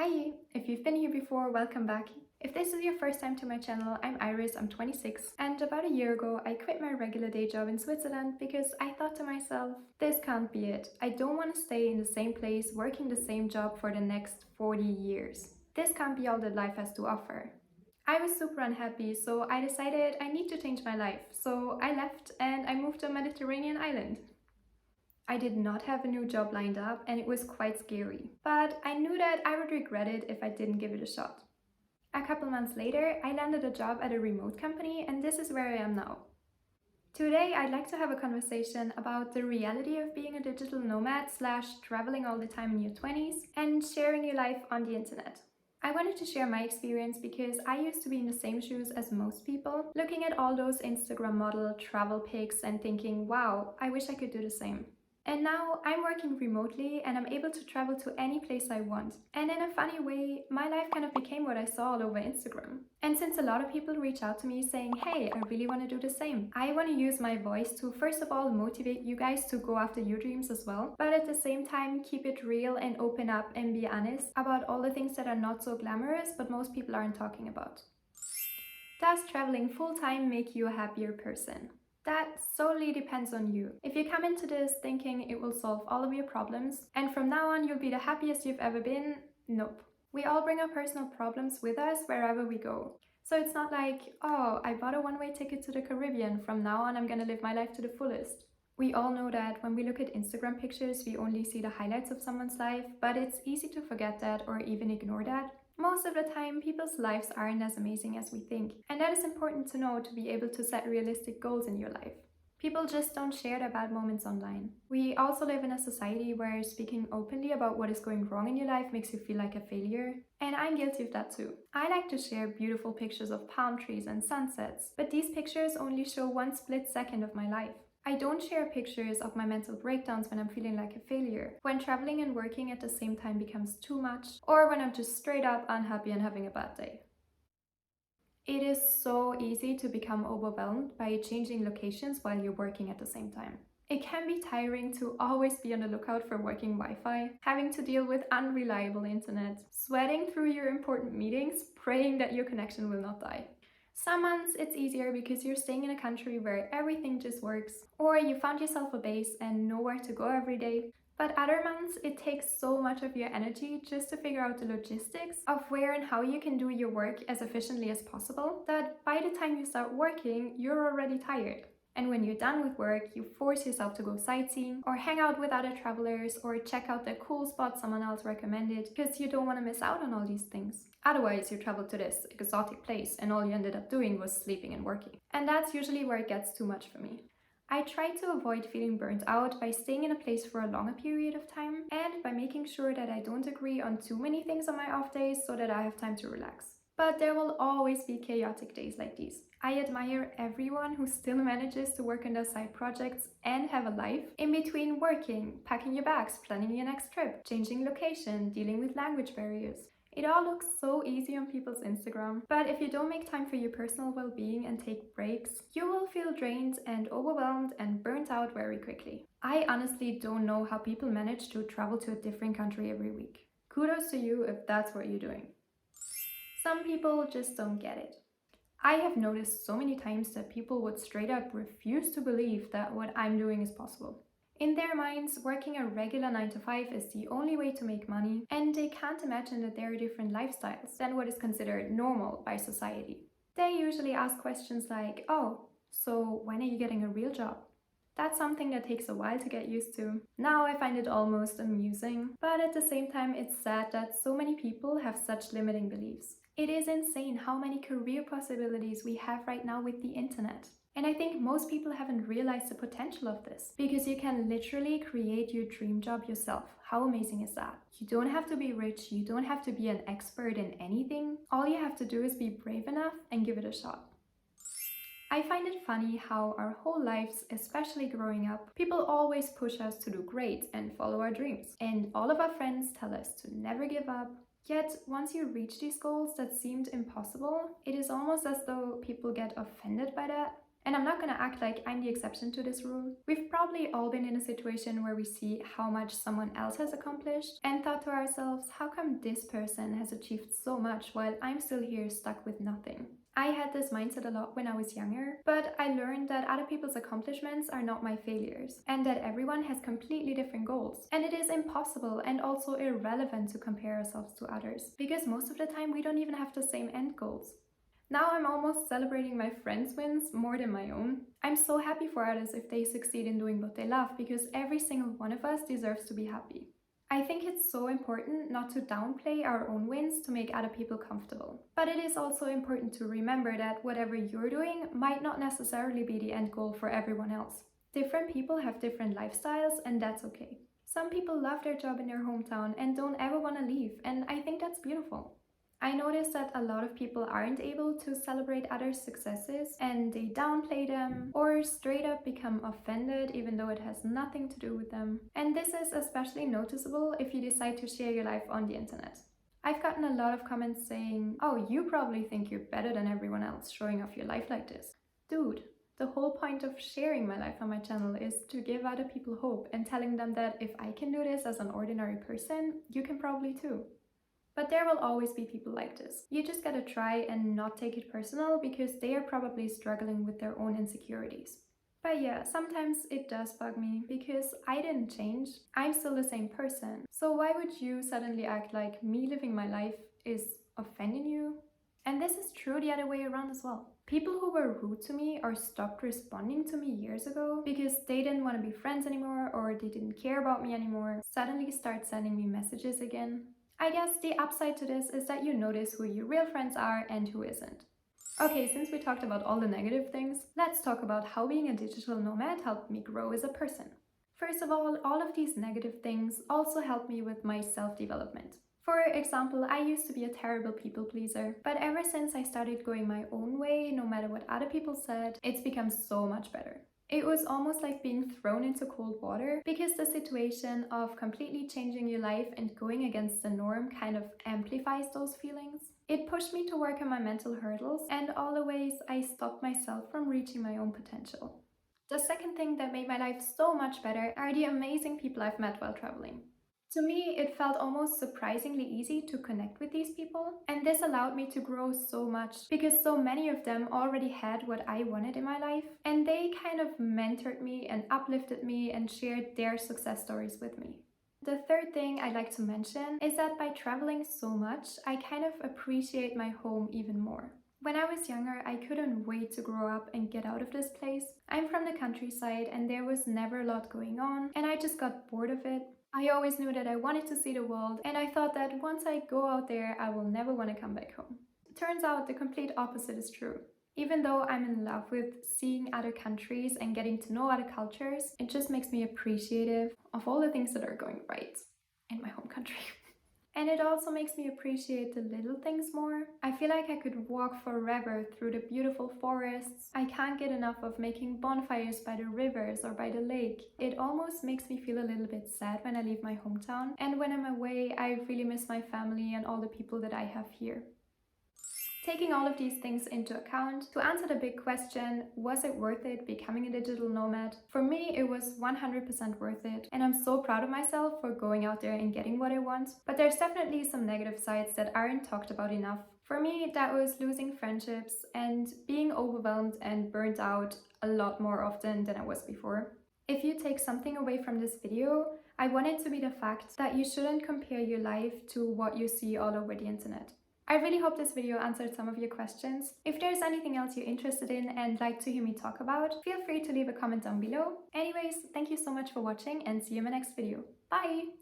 Hi! If you've been here before, welcome back. If this is your first time to my channel, I'm Iris, I'm 26, and about a year ago I quit my regular day job in Switzerland because I thought to myself, this can't be it. I don't want to stay in the same place working the same job for the next 40 years. This can't be all that life has to offer. I was super unhappy, so I decided I need to change my life. So I left and I moved to a Mediterranean island. I did not have a new job lined up and it was quite scary, but I knew that I would regret it if I didn't give it a shot. A couple months later, I landed a job at a remote company and this is where I am now. Today, I'd like to have a conversation about the reality of being a digital nomad / traveling all the time in your 20s and sharing your life on the internet. I wanted to share my experience because I used to be in the same shoes as most people, looking at all those Instagram model travel pics and thinking, wow, I wish I could do the same. And now I'm working remotely and I'm able to travel to any place I want. And in a funny way, my life kind of became what I saw all over Instagram. And since a lot of people reach out to me saying, hey, I really want to do the same, I want to use my voice to first of all motivate you guys to go after your dreams as well, but at the same time keep it real and open up and be honest about all the things that are not so glamorous but most people aren't talking about. Does traveling full-time make you a happier person? That solely depends on you. If you come into this thinking it will solve all of your problems and from now on you'll be the happiest you've ever been, nope. We all bring our personal problems with us wherever we go. So it's not like, oh, I bought a one-way ticket to the Caribbean, from now on I'm gonna live my life to the fullest. We all know that when we look at Instagram pictures, we only see the highlights of someone's life, but it's easy to forget that or even ignore that. Most of the time, people's lives aren't as amazing as we think, and that is important to know to be able to set realistic goals in your life. People just don't share their bad moments online. We also live in a society where speaking openly about what is going wrong in your life makes you feel like a failure, and I'm guilty of that too. I like to share beautiful pictures of palm trees and sunsets, but these pictures only show one split second of my life. I don't share pictures of my mental breakdowns when I'm feeling like a failure, when traveling and working at the same time becomes too much, or when I'm just straight up unhappy and having a bad day. It is so easy to become overwhelmed by changing locations while you're working at the same time. It can be tiring to always be on the lookout for working Wi-Fi, having to deal with unreliable internet, sweating through your important meetings, praying that your connection will not die. Some months it's easier because you're staying in a country where everything just works, or you found yourself a base and nowhere to go every day. But other months it takes so much of your energy just to figure out the logistics of where and how you can do your work as efficiently as possible that by the time you start working, you're already tired. And when you're done with work, you force yourself to go sightseeing or hang out with other travelers or check out the cool spot someone else recommended because you don't want to miss out on all these things. Otherwise, you traveled to this exotic place and all you ended up doing was sleeping and working. And that's usually where it gets too much for me. I try to avoid feeling burnt out by staying in a place for a longer period of time and by making sure that I don't agree on too many things on my off days so that I have time to relax. But there will always be chaotic days like these. I admire everyone who still manages to work on their side projects and have a life in between working, packing your bags, planning your next trip, changing location, dealing with language barriers. It all looks so easy on people's Instagram, but if you don't make time for your personal well-being and take breaks, you will feel drained and overwhelmed and burnt out very quickly. I honestly don't know how people manage to travel to a different country every week. Kudos to you if that's what you're doing. Some people just don't get it. I have noticed so many times that people would straight up refuse to believe that what I'm doing is possible. In their minds, working a regular 9 to 5 is the only way to make money, and they can't imagine that there are different lifestyles than what is considered normal by society. They usually ask questions like, oh, so when are you getting a real job? That's something that takes a while to get used to. Now I find it almost amusing, but at the same time it's sad that so many people have such limiting beliefs. It is insane how many career possibilities we have right now with the internet. And I think most people haven't realized the potential of this, because you can literally create your dream job yourself. How amazing is that? You don't have to be rich, you don't have to be an expert in anything. All you have to do is be brave enough and give it a shot. I find it funny how our whole lives, especially growing up, people always push us to do great and follow our dreams. And all of our friends tell us to never give up. Yet, once you reach these goals that seemed impossible, it is almost as though people get offended by that. And I'm not gonna act like I'm the exception to this rule. We've probably all been in a situation where we see how much someone else has accomplished and thought to ourselves, how come this person has achieved so much while I'm still here stuck with nothing? I had this mindset a lot when I was younger, but I learned that other people's accomplishments are not my failures, and that everyone has completely different goals. And it is impossible and also irrelevant to compare ourselves to others, because most of the time we don't even have the same end goals. Now I'm almost celebrating my friends' wins more than my own. I'm so happy for others if they succeed in doing what they love, because every single one of us deserves to be happy. I think it's so important not to downplay our own wins to make other people comfortable. But it is also important to remember that whatever you're doing might not necessarily be the end goal for everyone else. Different people have different lifestyles, and that's okay. Some people love their job in their hometown and don't ever want to leave, and I think that's beautiful. I noticed that a lot of people aren't able to celebrate others' successes and they downplay them or straight up become offended even though it has nothing to do with them. And this is especially noticeable if you decide to share your life on the internet. I've gotten a lot of comments saying, "Oh, you probably think you're better than everyone else showing off your life like this." Dude, the whole point of sharing my life on my channel is to give other people hope and telling them that if I can do this as an ordinary person, you can probably too. But there will always be people like this. You just gotta try and not take it personal because they are probably struggling with their own insecurities. But yeah, sometimes it does bug me because I didn't change. I'm still the same person. So why would you suddenly act like me living my life is offending you? And this is true the other way around as well. People who were rude to me or stopped responding to me years ago because they didn't want to be friends anymore or they didn't care about me anymore suddenly start sending me messages again. I guess the upside to this is that you notice who your real friends are and who isn't. Okay, since we talked about all the negative things, let's talk about how being a digital nomad helped me grow as a person. First of all of these negative things also helped me with my self-development. For example, I used to be a terrible people pleaser, but ever since I started going my own way, no matter what other people said, it's become so much better. It was almost like being thrown into cold water because the situation of completely changing your life and going against the norm kind of amplifies those feelings. It pushed me to work on my mental hurdles and all the ways I stopped myself from reaching my own potential. The second thing that made my life so much better are the amazing people I've met while traveling. To me, it felt almost surprisingly easy to connect with these people, and this allowed me to grow so much because so many of them already had what I wanted in my life, and they kind of mentored me and uplifted me and shared their success stories with me. The third thing I'd like to mention is that by traveling so much, I kind of appreciate my home even more. When I was younger, I couldn't wait to grow up and get out of this place. I'm from the countryside and there was never a lot going on, and I just got bored of it. I always knew that I wanted to see the world, and I thought that once I go out there, I will never want to come back home. Turns out the complete opposite is true. Even though I'm in love with seeing other countries and getting to know other cultures, it just makes me appreciative of all the things that are going right in my home country. And it also makes me appreciate the little things more. I feel like I could walk forever through the beautiful forests. I can't get enough of making bonfires by the rivers or by the lake. It almost makes me feel a little bit sad when I leave my hometown. And when I'm away, I really miss my family and all the people that I have here. Taking all of these things into account, to answer the big question, was it worth it becoming a digital nomad? For me, it was 100% worth it, and I'm so proud of myself for going out there and getting what I want. But there's definitely some negative sides that aren't talked about enough. For me, that was losing friendships and being overwhelmed and burnt out a lot more often than I was before. If you take something away from this video, I want it to be the fact that you shouldn't compare your life to what you see all over the internet. I really hope this video answered some of your questions. If there's anything else you're interested in and like to hear me talk about, feel free to leave a comment down below. Anyways, thank you so much for watching and see you in my next video. Bye!